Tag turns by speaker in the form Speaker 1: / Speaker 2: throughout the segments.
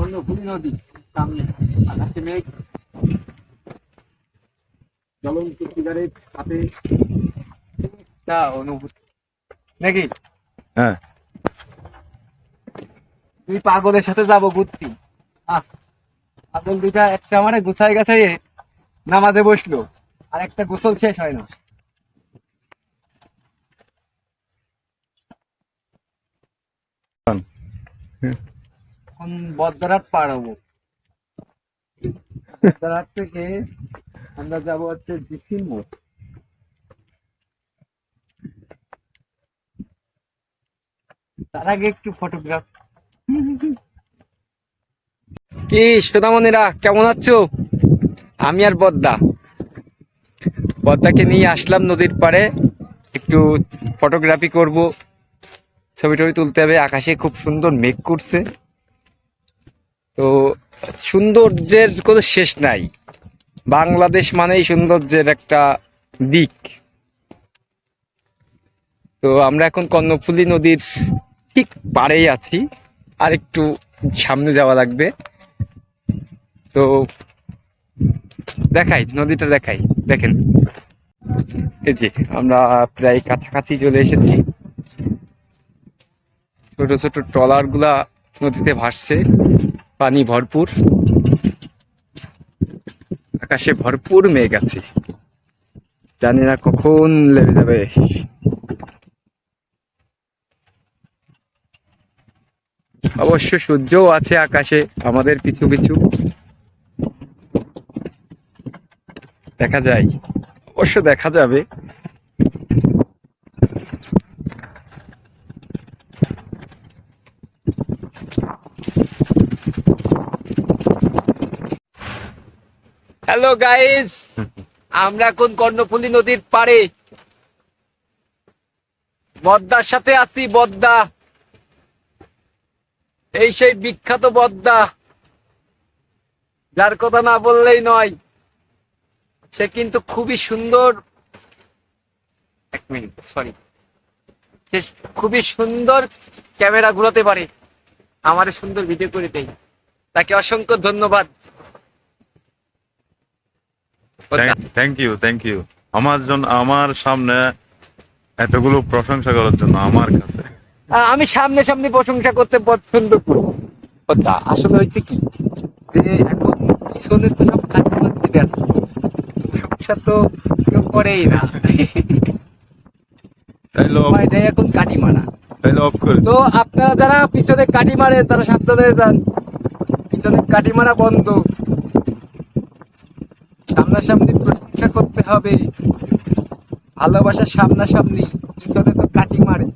Speaker 1: কর্ণফুলী নদী সামনে, আকাশে মেঘ, জ্বলন্ত সিগারেট হাতে, একটা অনুভূতি নাকি?
Speaker 2: হ্যাঁ,
Speaker 1: তুই পাগলের সাথে যাবো ঘুরতি, পাগল দুইটা একটা মানে গুছাই গাছাইয়ে নামাজে বসলো, আর একটা গোসল শেষ হয় না। এখন বদ্রাট পার হবো, বদ্রাট থেকে আমরা যাবো হচ্ছে জিসির মোড়। তার আগে একটু ফটোগ্রাফ। কি সোনামণিরা কেমন আছো? আমি আর বদ্দাকে নিয়ে আসলাম নদীর পাড়ে, একটু ফটোগ্রাফি করব, ছবি টবি তুলতে হবে। আকাশে খুব সুন্দর মেঘ করছে, তো সৌন্দর্যের কোনো শেষ নাই। বাংলাদেশ মানেই সৌন্দর্যের একটা দিক। তো আমরা এখন কর্ণফুলী নদীর ঠিক পাড়েই আছি, আর একটু সামনে যাওয়া লাগবে। তো দেখাই, নদীটা দেখাই, দেখেন এই যে আমরা প্রায় কাছাকাছি চলে এসেছি। ছোট ছোট ট্রলার গুলা নদীতে ভাসছে, পানি ভরপুর, আকাশে ভরপুর মেঘ আছে, জানি না কখন লেগে যাবে। অবশ্য সূর্যও আছে আকাশে, আমাদের পিছু পিছু দেখা যায়, অবশ্য দেখা যাবে। হ্যালো গাইস, আমরা এখন কর্ণফুলী নদীর পাড়ে বদ্দার সাথে আছি। বদ্দা, এই সেই বিখ্যাত বদ্দা, যার কথা না বললেই নয়। সে কিন্তু খুবই সুন্দর, এক মিনিট সরি, সে খুবই সুন্দর ক্যামেরা ঘুরাতে পারে, আমার সুন্দর ভিডিও করে দেয়, তাকে অসংখ্য ধন্যবাদ।
Speaker 2: থ্যাংক ইউ আমার সামনে এতগুলো প্রশংসা করার জন্য আমার কাছে।
Speaker 1: আমি সামনে সামনে প্রশংসা করতে পছন্দ করি। কথা আসলে হয়েছে কি, যে এখন পিছনে তো সব কাটি মারতে ব্যস্ত, প্রশংসা তো কেউ করেই না। এটাই এখন কাটি মারা।
Speaker 2: অফ করে
Speaker 1: তো আপনারা যারা পিছনে কাটি মারে তারা সাবধানে যান, পিছনে কাটি মারা বন্ধ, সামনাসামনি প্রশংসা করতে হবে, ভালোবাসার সামনাসামনি, পিছনে তো কাটি মারে।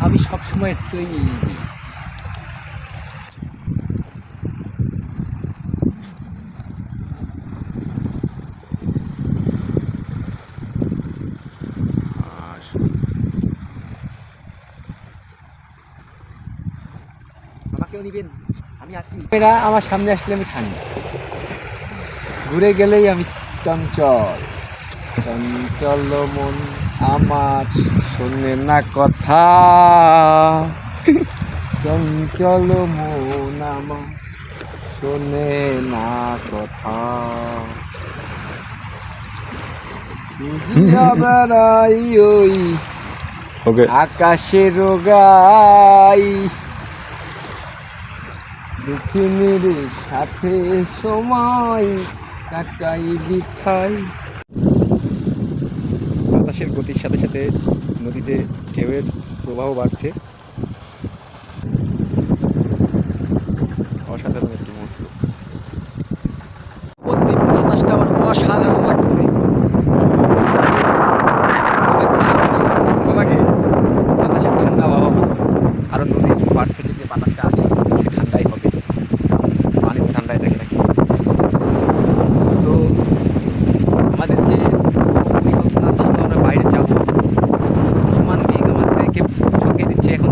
Speaker 1: আমি সবসময় তৈরি। আমাকেও নিবেন, আমি আছি। এরা আমার সামনে আসলে আমি ঠান্ডা, ঘুরে গেলেই আমি চঞ্চল। চঞ্চল মন আমার শোনে না কথা, চঞ্চল মন আমার শোনে না কথা। বুঝিয়া বেড়াই ওই আকাশের গাই, দুঃখিনীর সাথে সময় কাটাই বিঠাই। বাতাসের গতির সাথে সাথে নদীতে ঢেউয়ের প্রবাহ বাড়ছে, অসাধারণ একটি মুহূর্ত। বলতে বাতাসটা আমার অসাধারণ লাগছে। লাগে বাতাসের ঠান্ডা আবহাওয়া, আর নদীর পাড় থেকে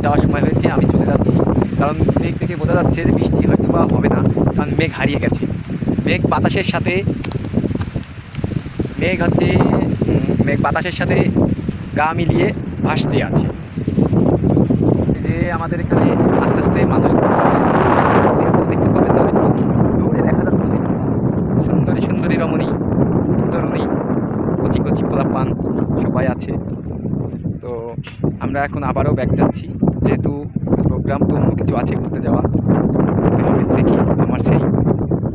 Speaker 1: যাওয়ার সময় হয়েছে, আমি চলে যাচ্ছি। কারণ মেঘ থেকে বোঝা যাচ্ছে যে বৃষ্টি হয়তো বা হবে না, কারণ মেঘ হারিয়ে গেছে। মেঘ বাতাসের সাথে মেঘ হচ্ছে মেঘ বাতাসের সাথে গা মিলিয়ে ভাসতে আছে। এই যে আমাদের এখানে আস্তে আস্তে মানুষ দেখতে পাবেন না, একটু দূরে দেখা যাচ্ছে সুন্দরী সুন্দরী রমণী তরুণী কচি কচি পোলাপান সবাই আছে। তো আমরা এখন আবারও ব্যাক যাচ্ছি, যেহেতু প্রোগ্রাম তো অন্য কিছু আছে, ঘুরতে যাওয়া যেতে হবে। দেখি আমার সেই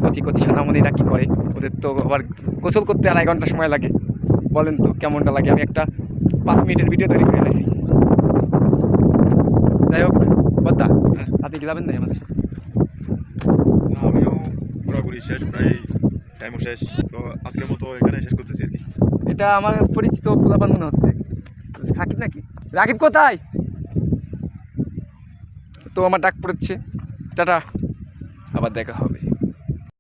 Speaker 1: কচি কচি সোনামণিরা কী করে, ওদের তো আবার গোসল করতে 2.5 ঘন্টা সময় লাগে। বলেন তো কেমনটা লাগে? আমি একটা 5 মিনিটের ভিডিও তৈরি করে ফেলেছি। যাই হোক বদ্দা, আপনি কি যাবেন না আমাদের সাথে?
Speaker 3: আমিও ঘোরাঘুরি শেষ, প্রায় টাইমও শেষ, তো আজকের মতো এখানে শেষ করতেছি আর কি।
Speaker 1: এটা আমার পরিচিত পোলাপান মনে হচ্ছে, সাকিব নাকি? রাকিব কোথায়? তো আমার ডাক পড়েছে, টাটা, আবার দেখা হবে।